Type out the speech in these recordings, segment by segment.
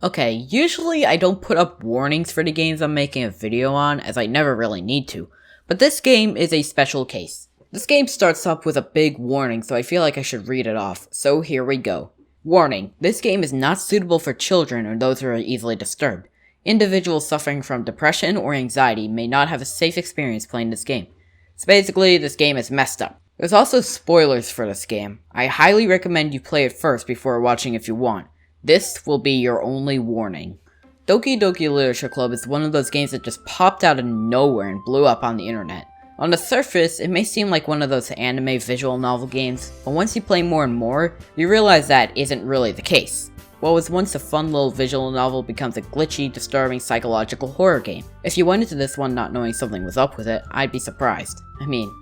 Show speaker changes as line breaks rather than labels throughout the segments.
Okay, usually I don't put up warnings for the games I'm making a video on, as I never really need to, but this game is a special case. This game starts up with a big warning, so I feel like I should read it off, so here we go. Warning, this game is not suitable for children or those who are easily disturbed. Individuals suffering from depression or anxiety may not have a safe experience playing this game. So basically, this game is messed up. There's also spoilers for this game. I highly recommend you play it first before watching if you want. This will be your only warning. Doki Doki Literature Club is one of those games that just popped out of nowhere and blew up on the internet. On the surface, it may seem like one of those anime visual novel games, but once you play more and more, you realize that isn't really the case. What was once a fun little visual novel becomes a glitchy, disturbing psychological horror game. If you went into this one not knowing something was up with it, I'd be surprised. I mean,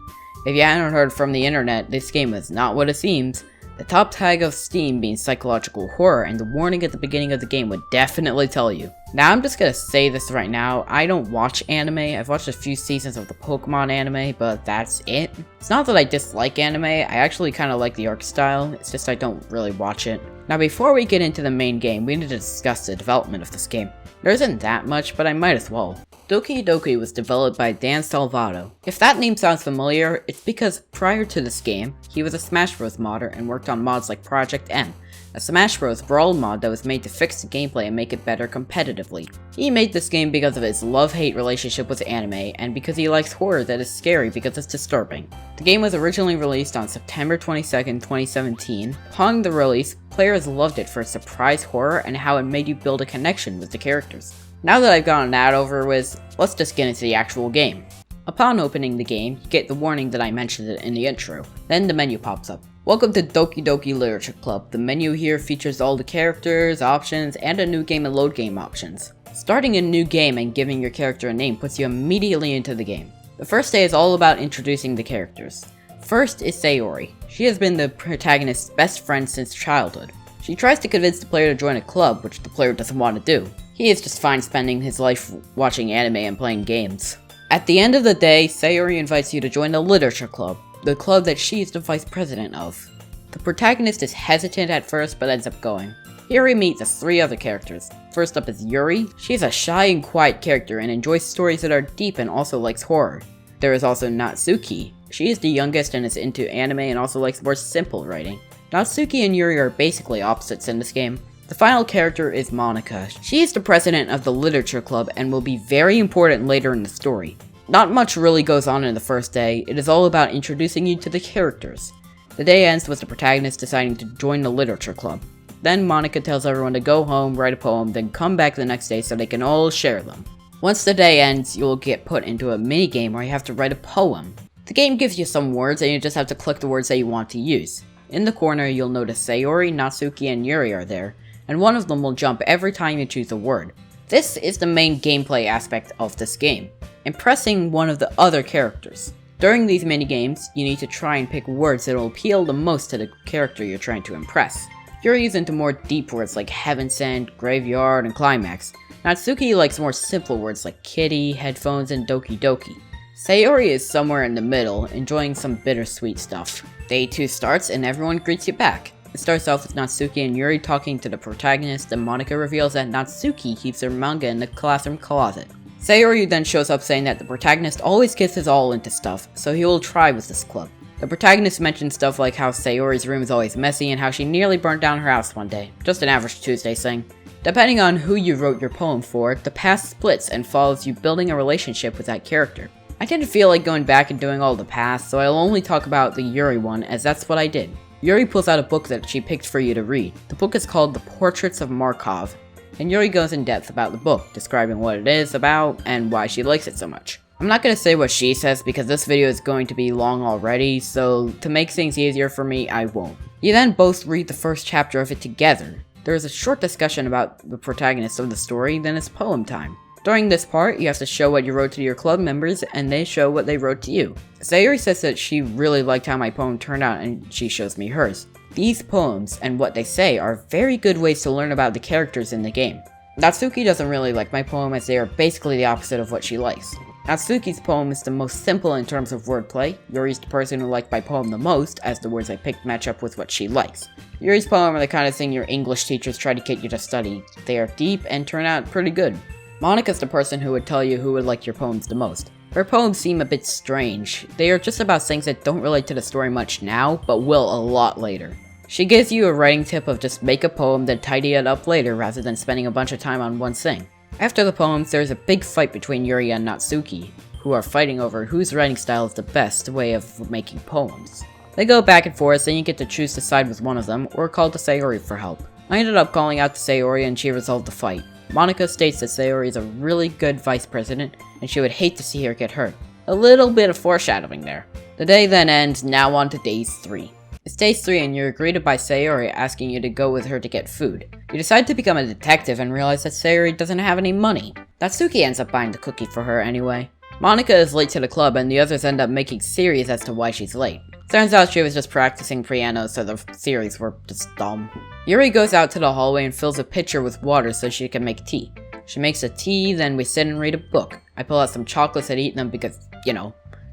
if you hadn't heard from the internet, this game is not what it seems. The top tag of Steam being psychological horror, and the warning at the beginning of the game would definitely tell you. Now I'm just gonna say this right now, I don't watch anime. I've watched a few seasons of the Pokemon anime, but that's it. It's not that I dislike anime, I actually kinda like the art style, it's just I don't really watch it. Now before we get into the main game, we need to discuss the development of this game. There isn't that much, but I might as well. Doki Doki was developed by Dan Salvato. If that name sounds familiar, it's because prior to this game, he was a Smash Bros modder and worked on mods like Project M, a Smash Bros brawl mod that was made to fix the gameplay and make it better competitively. He made this game because of his love-hate relationship with anime, and because he likes horror that is scary because it's disturbing. The game was originally released on September 22nd, 2017. Upon the release, players loved it for its surprise horror and how it made you build a connection with the characters. Now that I've gotten that over with, let's just get into the actual game. Upon opening the game, you get the warning that I mentioned in the intro. Then the menu pops up. Welcome to Doki Doki Literature Club. The menu here features all the characters, options, and a new game and load game options. Starting a new game and giving your character a name puts you immediately into the game. The first day is all about introducing the characters. First is Sayori. She has been the protagonist's best friend since childhood. She tries to convince the player to join a club, which the player doesn't want to do. He is just fine spending his life watching anime and playing games. At the end of the day, Sayori invites you to join the Literature Club, the club that she is the vice president of. The protagonist is hesitant at first, but ends up going. Here we meet the three other characters. First up is Yuri. She's a shy and quiet character and enjoys stories that are deep and also likes horror. There is also Natsuki. She is the youngest and is into anime and also likes more simple writing. Natsuki and Yuri are basically opposites in this game. The final character is Monika. She is the president of the Literature Club and will be very important later in the story. Not much really goes on in the first day, it is all about introducing you to the characters. The day ends with the protagonist deciding to join the Literature Club. Then Monika tells everyone to go home, write a poem, then come back the next day so they can all share them. Once the day ends, you will get put into a mini-game where you have to write a poem. The game gives you some words and you just have to click the words that you want to use. In the corner, you'll notice Sayori, Natsuki, and Yuri are there, and one of them will jump every time you choose a word. This is the main gameplay aspect of this game, impressing one of the other characters. During these mini-games, you need to try and pick words that will appeal the most to the character you're trying to impress. Yuri is into more deep words like heaven sent, graveyard, and climax. Natsuki likes more simple words like kitty, headphones, and doki doki. Sayori is somewhere in the middle, enjoying some bittersweet stuff. Day 2 starts and everyone greets you back. It starts off with Natsuki and Yuri talking to the protagonist, and Monika reveals that Natsuki keeps her manga in the classroom closet. Sayori then shows up saying that the protagonist always gets his all into stuff, so he will try with this club. The protagonist mentions stuff like how Sayori's room is always messy and how she nearly burned down her house one day. Just an average Tuesday thing. Depending on who you wrote your poem for, the path splits and follows you building a relationship with that character. I didn't feel like going back and doing all the paths, so I'll only talk about the Yuri one as that's what I did. Yuri pulls out a book that she picked for you to read. The book is called The Portraits of Markov, and Yuri goes in depth about the book, describing what it is about and why she likes it so much. I'm not going to say what she says because this video is going to be long already, so to make things easier for me, I won't. You then both read the first chapter of it together. There is a short discussion about the protagonist of the story, then it's poem time. During this part, you have to show what you wrote to your club members, and they show what they wrote to you. Sayori says that she really liked how my poem turned out, and she shows me hers. These poems, and what they say, are very good ways to learn about the characters in the game. Natsuki doesn't really like my poem, as they are basically the opposite of what she likes. Natsuki's poem is the most simple in terms of wordplay. Yuri's the person who liked my poem the most, as the words I picked match up with what she likes. Yuri's poem are the kind of thing your English teachers try to get you to study. They are deep and turn out pretty good. Monika's the person who would tell you who would like your poems the most. Her poems seem a bit strange. They are just about things that don't relate to the story much now, but will a lot later. She gives you a writing tip of just make a poem, then tidy it up later rather than spending a bunch of time on one thing. After the poems, there's a big fight between Yuri and Natsuki, who are fighting over whose writing style is the best way of making poems. They go back and forth, and you get to choose to side with one of them, or call to Sayori for help. I ended up calling out to Sayori and she resolved the fight. Monika states that Sayori is a really good vice president, and she would hate to see her get hurt. A little bit of foreshadowing there. The day then ends, now on to day 3. It's day 3 and you're greeted by Sayori asking you to go with her to get food. You decide to become a detective and realize that Sayori doesn't have any money. Natsuki ends up buying the cookie for her anyway. Monika is late to the club and the others end up making theories as to why she's late. Turns out she was just practicing piano, so the theories were just dumb. Yuri goes out to the hallway and fills a pitcher with water so she can make tea. She makes a tea, then we sit and read a book. I pull out some chocolates and eat them because,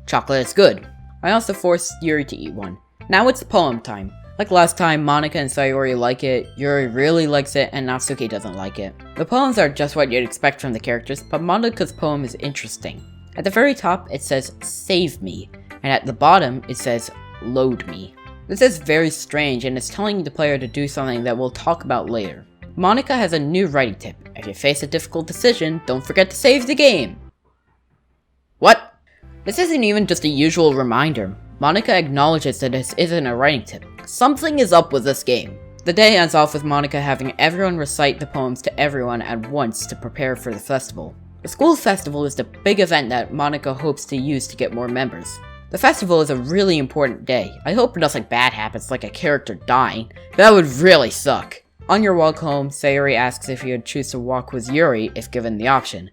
chocolate is good. I also force Yuri to eat one. Now it's poem time. Like last time, Monika and Sayori like it, Yuri really likes it, and Natsuki doesn't like it. The poems are just what you'd expect from the characters, but Monika's poem is interesting. At the very top, it says, "Save me," and at the bottom, it says, "Load me." This is very strange, and it's telling the player to do something that we'll talk about later. Monika has a new writing tip. If you face a difficult decision, don't forget to save the game. What? This isn't even just a usual reminder. Monika acknowledges that this isn't a writing tip. Something is up with this game. The day ends off with Monika having everyone recite the poems to everyone at once to prepare for the festival. The school festival is the big event that Monika hopes to use to get more members. The festival is a really important day. I hope nothing bad happens, like a character dying. That would really suck. On your walk home, Sayori asks if you would choose to walk with Yuri if given the option.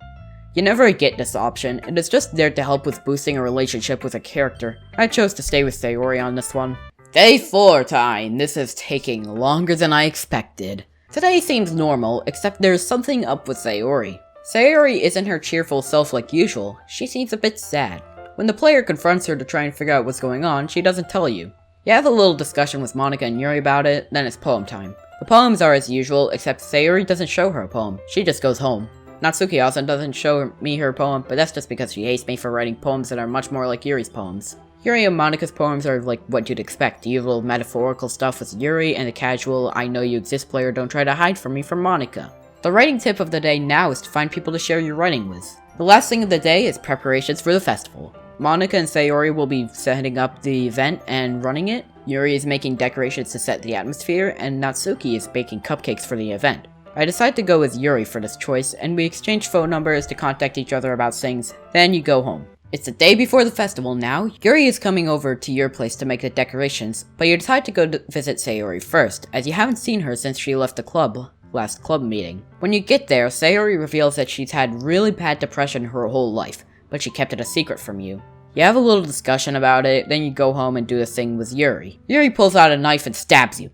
You never get this option, and it's just there to help with boosting a relationship with a character. I chose to stay with Sayori on this one. Day 4 time! This is taking longer than I expected. Today seems normal, except there's something up with Sayori. Sayori isn't her cheerful self like usual. She seems a bit sad. When the player confronts her to try and figure out what's going on, she doesn't tell you. You have a little discussion with Monika and Yuri about it, then it's poem time. The poems are as usual, except Sayori doesn't show her a poem. She just goes home. Natsuki also doesn't show me her poem, but that's just because she hates me for writing poems that are much more like Yuri's poems. Yuri and Monika's poems are like what you'd expect. The usual metaphorical stuff with Yuri, and the casual I know you exist player don't try to hide from me from Monika. The writing tip of the day now is to find people to share your writing with. The last thing of the day is preparations for the festival. Monika and Sayori will be setting up the event and running it. Yuri is making decorations to set the atmosphere, and Natsuki is baking cupcakes for the event. I decide to go with Yuri for this choice, and we exchange phone numbers to contact each other about things, then you go home. It's the day before the festival now. Yuri is coming over to your place to make the decorations, but you decide to go to visit Sayori first, as you haven't seen her since she left the club. Last club meeting. When you get there, Sayori reveals that she's had really bad depression her whole life, but she kept it a secret from you. You have a little discussion about it, then you go home and do the thing with Yuri. Yuri pulls out a knife and stabs you.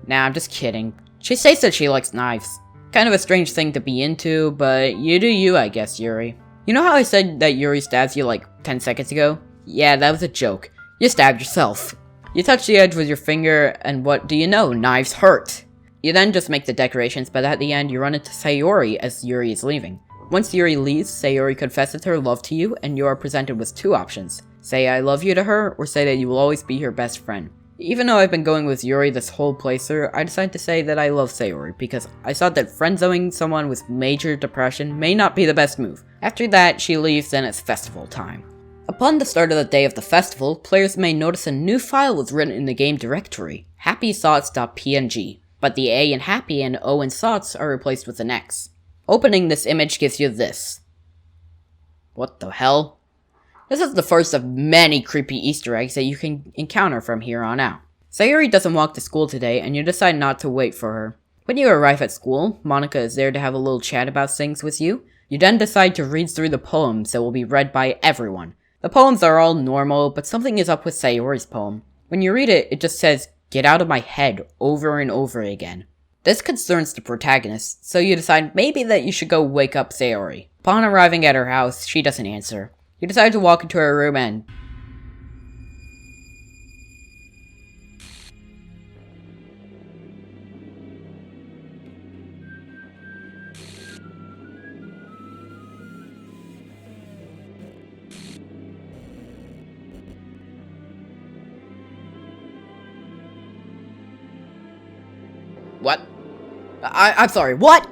Nah, I'm just kidding. She says that she likes knives. Kind of a strange thing to be into, but you do you, I guess, Yuri. You know how I said that Yuri stabs you like 10 seconds ago? Yeah, that was a joke. You stabbed yourself. You touch the edge with your finger, and what do you know? Knives hurt. You then just make the decorations, but at the end you run into Sayori as Yuri is leaving. Once Yuri leaves, Sayori confesses her love to you, and you are presented with 2 options. Say I love you to her, or say that you will always be her best friend. Even though I've been going with Yuri this whole playthrough, I decided to say that I love Sayori, because I thought that friend-zoning someone with major depression may not be the best move. After that, she leaves, and it's festival time. Upon the start of the day of the festival, players may notice a new file was written in the game directory, happythoughts.png, but the A in happy and O in thoughts are replaced with an X. Opening this image gives you this. What the hell? This is the first of many creepy Easter eggs that you can encounter from here on out. Sayori doesn't walk to school today, and you decide not to wait for her. When you arrive at school, Monika is there to have a little chat about things with you. You then decide to read through the poems that will be read by everyone. The poems are all normal, but something is up with Sayori's poem. When you read it, it just says, "Get out of my head," over and over again. This concerns the protagonist, so you decide maybe that you should go wake up Sayori. Upon arriving at her house, she doesn't answer. You decide to walk into her room and... What? I'm sorry, what?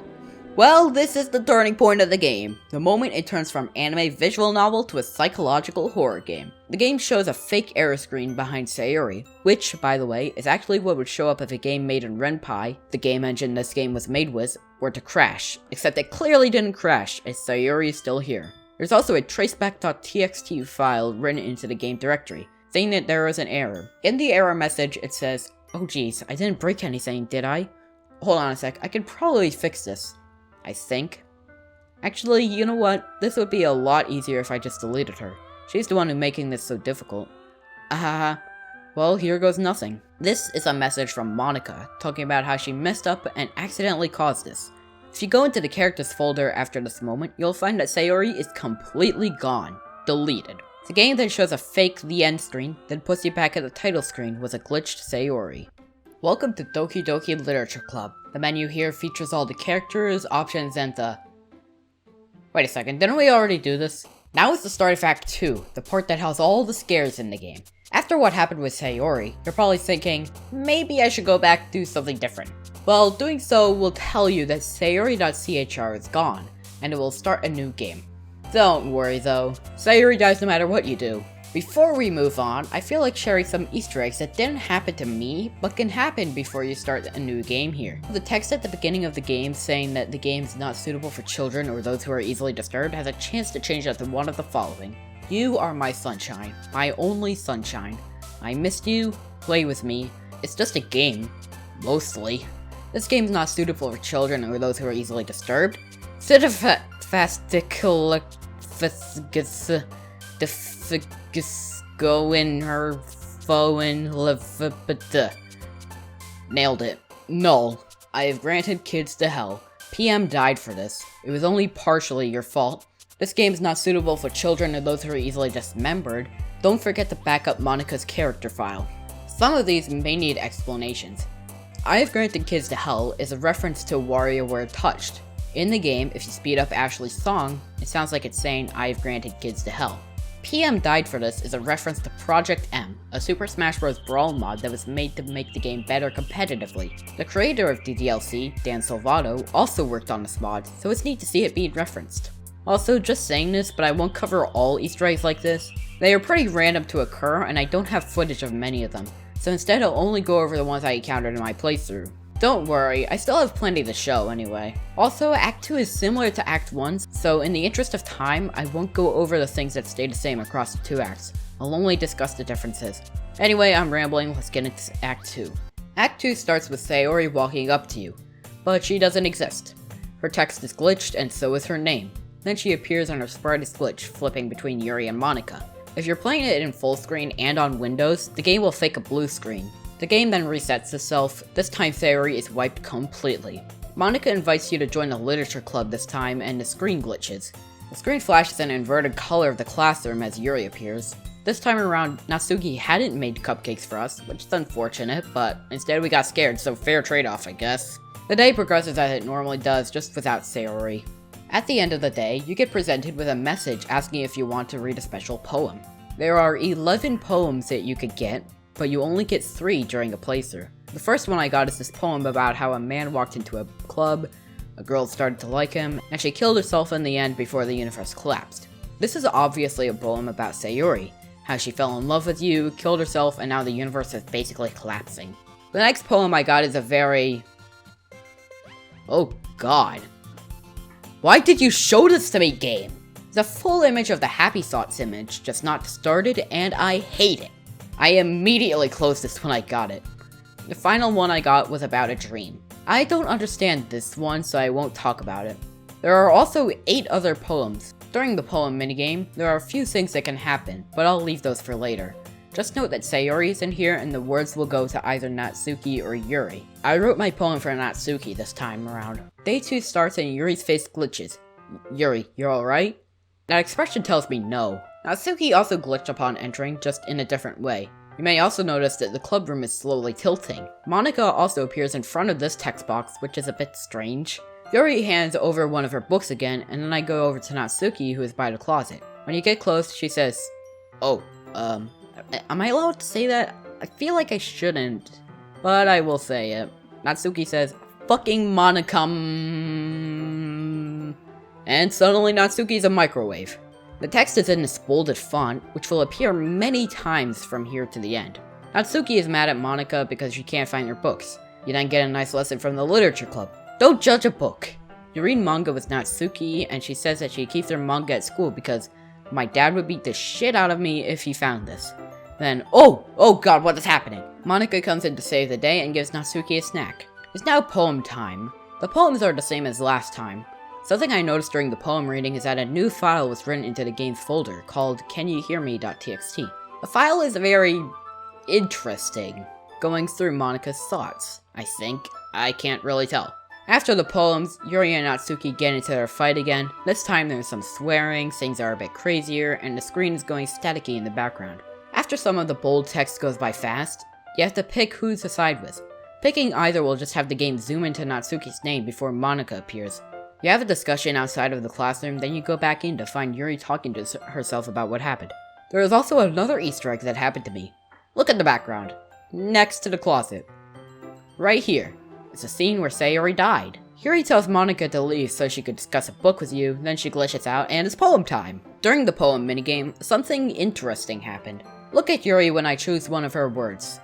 Well, this is the turning point of the game. The moment it turns from anime visual novel to a psychological horror game. The game shows a fake error screen behind Sayori, which, by the way, is actually what would show up if a game made in Ren'Py, the game engine this game was made with, were to crash. Except it clearly didn't crash, as Sayori is still here. There's also a traceback.txt file written into the game directory, saying that there is an error. In the error message, it says, "Oh geez, I didn't break anything, did I? Hold on a sec, I can probably fix this. I think. Actually, you know what? This would be a lot easier if I just deleted her. She's the one who's making this so difficult." Well, here goes nothing. This is a message from Monica, talking about how she messed up and accidentally caused this. If you go into the characters folder after this moment, you'll find that Sayori is completely gone. Deleted. The game then shows a fake the end screen, then puts you back at the title screen with a glitched Sayori. Welcome to Doki Doki Literature Club. The menu here features all the characters, options, and the... Wait a second, didn't we already do this? Now is the start of Act 2, the part that has all the scares in the game. After what happened with Sayori, you're probably thinking, maybe I should go back and do something different. Well, doing so will tell you that Sayori.chr is gone, and it will start a new game. Don't worry though, Sayori dies no matter what you do. Before we move on, I feel like sharing some Easter eggs that didn't happen to me, but can happen before you start a new game here. The text at the beginning of the game saying that the game is not suitable for children or those who are easily disturbed has a chance to change that to one of the following. You are my sunshine, my only sunshine. I missed you, play with me. It's just a game. Mostly. This game's not suitable for children or those who are easily disturbed. Go in her phone. Nailed it. Null. I have granted kids to hell. PM died for this. It was only partially your fault. This game's not suitable for children or those who are easily dismembered. Don't forget to back up Monica's character file. Some of these may need explanations. I have granted kids to hell is a reference to WarioWare Touched. In the game, if you speed up Ashley's song, it sounds like it's saying I have granted kids to hell. PM died for this is a reference to Project M, a Super Smash Bros. Brawl mod that was made to make the game better competitively. The creator of the DLC, Dan Salvato, also worked on this mod, so it's neat to see it being referenced. Also, just saying this, but I won't cover all Easter eggs like this. They are pretty random to occur, and I don't have footage of many of them, so instead I'll only go over the ones I encountered in my playthrough. Don't worry, I still have plenty to show anyway. Also, Act 2 is similar to Act 1, so in the interest of time, I won't go over the things that stay the same across the two acts. I'll only discuss the differences. Anyway, I'm rambling, let's get into Act 2. Act 2 starts with Sayori walking up to you, but she doesn't exist. Her text is glitched, and so is her name. Then she appears and her sprite is glitched, flipping between Yuri and Monica. If you're playing it in full screen and on Windows, the game will fake a blue screen. The game then resets itself. This time Sayori is wiped completely. Monica invites you to join the literature club this time and the screen glitches. The screen flashes an inverted color of the classroom as Yuri appears. This time around, Natsuki hadn't made cupcakes for us, which is unfortunate, but instead we got scared, so fair trade-off I guess. The day progresses as it normally does, just without Sayori. At the end of the day, you get presented with a message asking if you want to read a special poem. There are 11 poems that you could get, but you only get 3 during a playthrough. The first one I got is this poem about how a man walked into a club, a girl started to like him, and she killed herself in the end before the universe collapsed. This is obviously a poem about Sayori, how she fell in love with you, killed herself, and now the universe is basically collapsing. The next poem I got is a very... Oh god. Why did you show this to me, game? It's a full image of the Happy Thoughts image, just not distorted, and I hate it. I immediately closed this when I got it. The final one I got was about a dream. I don't understand this one, so I won't talk about it. There are also 8 other poems. During the poem minigame, there are a few things that can happen, but I'll leave those for later. Just note that Sayori is in here and the words will go to either Natsuki or Yuri. I wrote my poem for Natsuki this time around. Day 2 starts and Yuri's face glitches. Yuri, you're alright? That expression tells me no. Natsuki also glitched upon entering, just in a different way. You may also notice that the club room is slowly tilting. Monika also appears in front of this text box, which is a bit strange. Yuri hands over one of her books again, and then I go over to Natsuki, who is by the closet. When you get close, she says, "Oh, am I allowed to say that? I feel like I shouldn't, but I will say it." Natsuki says, "Fucking Monika," and suddenly Natsuki's a microwave. The text is in this bolded font, which will appear many times from here to the end. Natsuki is mad at Monika because she can't find her books. You then get a nice lesson from the literature club. Don't judge a book. You read manga with Natsuki, and she says that she keeps her manga at school because my dad would beat the shit out of me if he found this. Then, oh god, what is happening? Monika comes in to save the day and gives Natsuki a snack. It's now poem time. The poems are the same as last time. Something I noticed during the poem reading is that a new file was written into the game's folder called canyouhearme.txt. The file is very interesting, going through Monika's thoughts, I think. I can't really tell. After the poems, Yuri and Natsuki get into their fight again. This time there's some swearing, things are a bit crazier, and the screen is going staticky in the background. After some of the bold text goes by fast, you have to pick who to side with. Picking either will just have the game zoom into Natsuki's name before Monika appears. You have a discussion outside of the classroom, then you go back in to find Yuri talking to herself about what happened. There is also another Easter egg that happened to me. Look at the background. Next to the closet. Right here. It's a scene where Sayori died. Yuri tells Monika to leave so she could discuss a book with you, then she glitches out, and it's poem time. During the poem minigame, something interesting happened. Look at Yuri when I choose one of her words.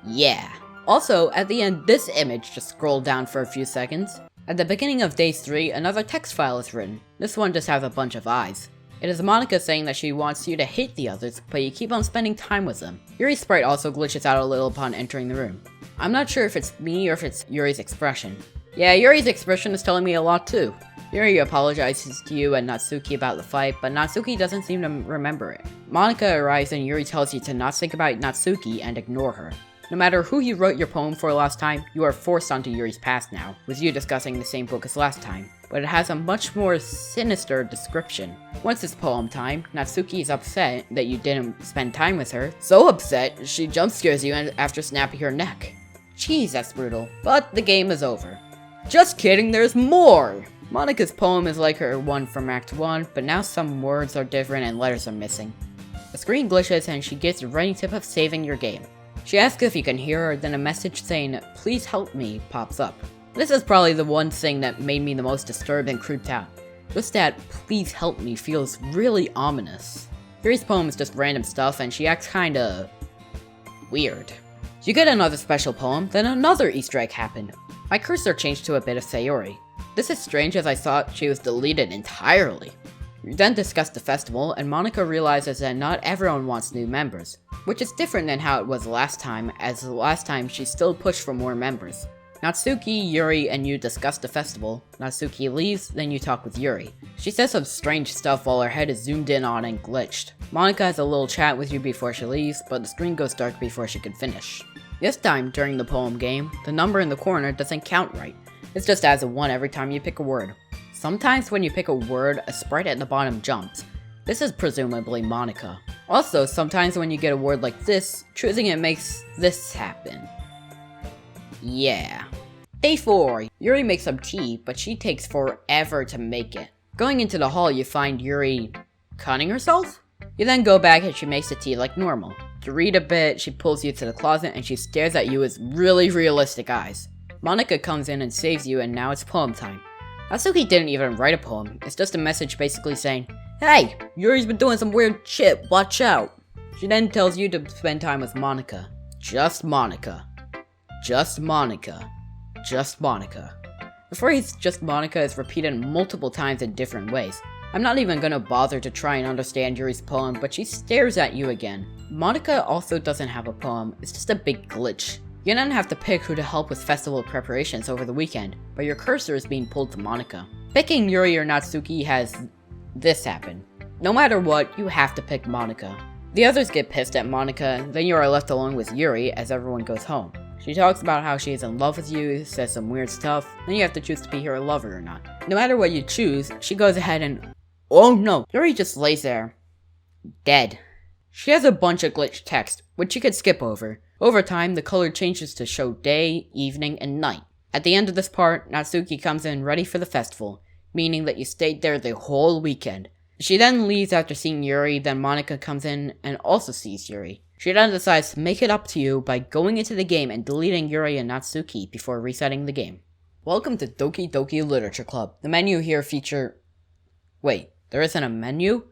Yeah. Also, at the end, this image just scrolled down for a few seconds. At the beginning of day 3, another text file is written. This one just has a bunch of eyes. It is Monika saying that she wants you to hate the others, but you keep on spending time with them. Yuri's sprite also glitches out a little upon entering the room. I'm not sure if it's me or if it's Yuri's expression. Yeah, Yuri's expression is telling me a lot too. Yuri apologizes to you and Natsuki about the fight, but Natsuki doesn't seem to remember it. Monika arrives and Yuri tells you to not think about Natsuki and ignore her. No matter who you wrote your poem for last time, you are forced onto Yuri's past now, with you discussing the same book as last time, but it has a much more sinister description. Once it's poem time, Natsuki is upset that you didn't spend time with her, so upset she jump scares you after snapping her neck. Jeez, that's brutal. But the game is over. Just kidding, there's more! Monika's poem is like her one from Act 1, but now some words are different and letters are missing. The screen glitches and she gets a running tip of saving your game. She asks if you can hear her, then a message saying, "Please help me," pops up. This is probably the one thing that made me the most disturbed and creeped out. Just that "please help me" feels really ominous. Yuri's poem is just random stuff and she acts kinda weird. You get another special poem, then another Easter egg happened. My cursor changed to a bit of Sayori. This is strange as I thought she was deleted entirely. We then discuss the festival, and Monika realizes that not everyone wants new members, which is different than how it was last time, as the last time she still pushed for more members. Natsuki, Yuri, and you discuss the festival. Natsuki leaves, then you talk with Yuri. She says some strange stuff while her head is zoomed in on and glitched. Monika has a little chat with you before she leaves, but the screen goes dark before she can finish. This time, during the poem game, the number in the corner doesn't count right. It's just adds a 1 every time you pick a word. Sometimes when you pick a word, a sprite at the bottom jumps. This is presumably Monika. Also, sometimes when you get a word like this, choosing it makes this happen. Yeah. Day 4. Yuri makes some tea, but she takes forever to make it. Going into the hall, you find Yuri cutting herself? You then go back and she makes the tea like normal. To read a bit, she pulls you to the closet and she stares at you with really realistic eyes. Monika comes in and saves you, and now it's poem time. Natsuki didn't even write a poem, it's just a message basically saying, "Hey, Yuri's been doing some weird shit, watch out." She then tells you to spend time with Monika. Just Monika. Just Monika. Just Monika. The phrase "just Monika" is repeated multiple times in different ways. I'm not even gonna bother to try and understand Yuri's poem, but she stares at you again. Monika also doesn't have a poem, it's just a big glitch. You then have to pick who to help with festival preparations over the weekend, but your cursor is being pulled to Monika. Picking Yuri or Natsuki has this happen. No matter what, you have to pick Monika. The others get pissed at Monika, then you are left alone with Yuri as everyone goes home. She talks about how she is in love with you, says some weird stuff, then you have to choose to be her lover or not. No matter what you choose, she goes ahead and... Oh no! Yuri just lays there. Dead. She has a bunch of glitched text, which you could skip over. Over time, the color changes to show day, evening, and night. At the end of this part, Natsuki comes in ready for the festival, meaning that you stayed there the whole weekend. She then leaves after seeing Yuri, then Monika comes in and also sees Yuri. She then decides to make it up to you by going into the game and deleting Yuri and Natsuki before resetting the game. Welcome to Doki Doki Literature Club. The menu here feature... Wait, there isn't a menu?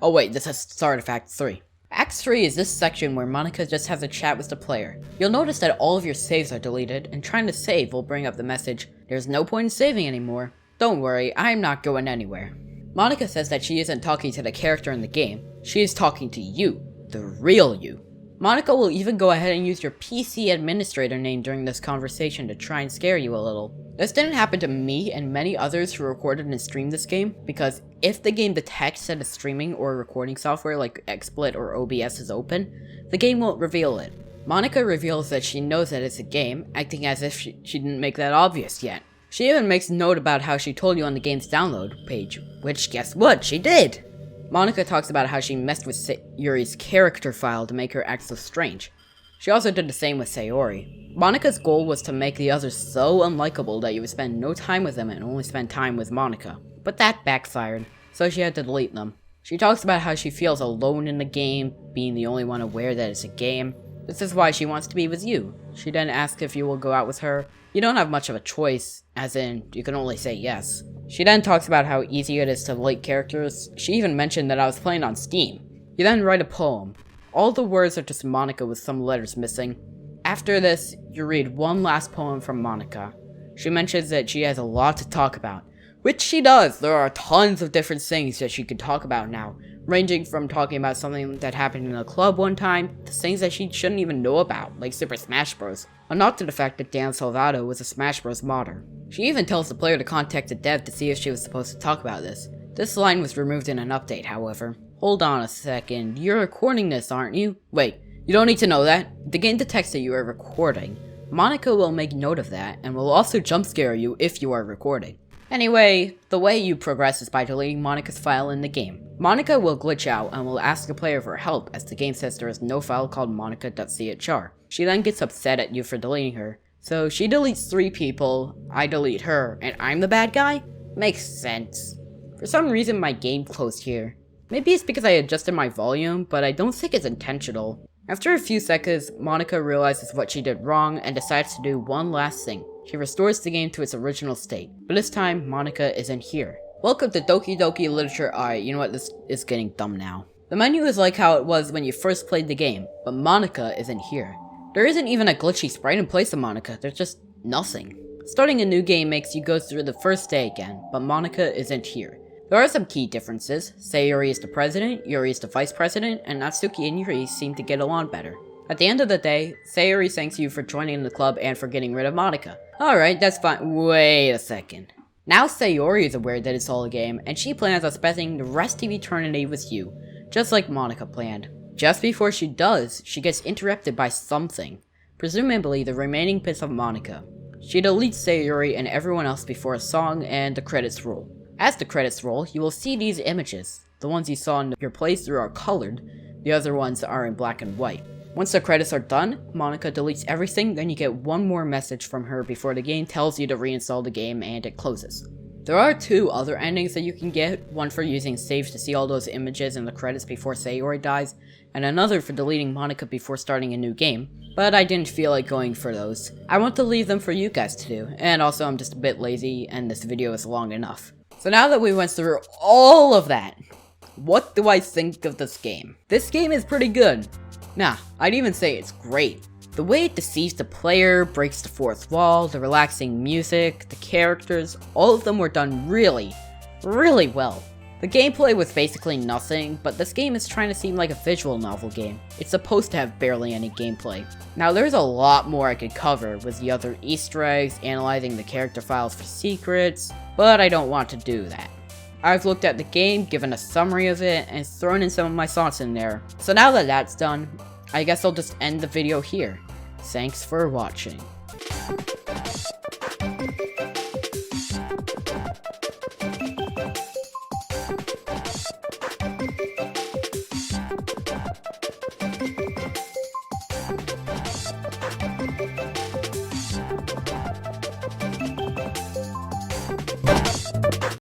Oh wait, this has start of Act 3. Act 3 is this section where Monika just has a chat with the player. You'll notice that all of your saves are deleted, and trying to save will bring up the message, "There's no point in saving anymore." Don't worry, I'm not going anywhere. Monika says that she isn't talking to the character in the game, she is talking to you, the real you. Monika will even go ahead and use your PC administrator name during this conversation to try and scare you a little. This didn't happen to me and many others who recorded and streamed this game, because if the game detects that a streaming or recording software like XSplit or OBS is open, the game won't reveal it. Monika reveals that she knows that it's a game, acting as if she didn't make that obvious yet. She even makes note about how she told you on the game's download page, which guess what, she did! Monika talks about how she messed with Yuri's character file to make her act so strange. She also did the same with Sayori. Monika's goal was to make the others so unlikable that you would spend no time with them and only spend time with Monika. But that backfired, so she had to delete them. She talks about how she feels alone in the game, being the only one aware that it's a game. This is why she wants to be with you. She then asks if you will go out with her. You don't have much of a choice, as in, you can only say yes. She then talks about how easy it is to delete characters. She even mentioned that I was playing on Steam. You then write a poem. All the words are just Monika with some letters missing. After this, you read one last poem from Monika. She mentions that she has a lot to talk about, which she does. There are tons of different things that she could talk about now, ranging from talking about something that happened in a club one time, to things that she shouldn't even know about, like Super Smash Bros. And not to the fact that Dan Salvato was a Smash Bros. Modder. She even tells the player to contact the dev to see if she was supposed to talk about this. This line was removed in an update, however. Hold on a second, you're recording this, aren't you? Wait, you don't need to know that. The game detects that you are recording. Monika will make note of that, and will also jump scare you if you are recording. Anyway, the way you progress is by deleting Monika's file in the game. Monika will glitch out and will ask the player for help as the game says there is no file called monika.char. She then gets upset at you for deleting her. So she deletes 3 people, I delete her, and I'm the bad guy? Makes sense. For some reason my game closed here. Maybe it's because I adjusted my volume, but I don't think it's intentional. After a few seconds, Monika realizes what she did wrong and decides to do one last thing. She restores the game to its original state, but this time, Monika isn't here. Welcome to Doki Doki Literature. Alright, you know what, this is getting dumb now. The menu is like how it was when you first played the game, but Monika isn't here. There isn't even a glitchy sprite in place of Monika, there's just nothing. Starting a new game makes you go through the first day again, but Monika isn't here. There are some key differences. Sayori is the president, Yuri is the vice president, and Natsuki and Yuri seem to get along better. At the end of the day, Sayori thanks you for joining the club and for getting rid of Monika. Alright, that's fine. Wait a second. Now Sayori is aware that it's all a game, and she plans on spending the rest of eternity with you, just like Monika planned. Just before she does, she gets interrupted by something, presumably the remaining bits of Monika. She deletes Sayori and everyone else before a song and the credits roll. As the credits roll, you will see these images. The ones you saw in your playthrough are colored, the other ones are in black and white. Once the credits are done, Monika deletes everything, then you get one more message from her before the game tells you to reinstall the game and it closes. There are 2 other endings that you can get, one for using saves to see all those images in the credits before Sayori dies, and another for deleting Monika before starting a new game, but I didn't feel like going for those. I want to leave them for you guys to do, and also I'm just a bit lazy and this video is long enough. So now that we went through all of that, what do I think of this game? This game is pretty good. Nah, I'd even say it's great. The way it deceives the player, breaks the fourth wall, the relaxing music, the characters, all of them were done really, really well. The gameplay was basically nothing, but this game is trying to seem like a visual novel game. It's supposed to have barely any gameplay. Now there's a lot more I could cover with the other Easter eggs, analyzing the character files for secrets, but I don't want to do that. I've looked at the game, given a summary of it, and thrown in some of my thoughts in there. So now that that's done, I guess I'll just end the video here. Thanks for watching.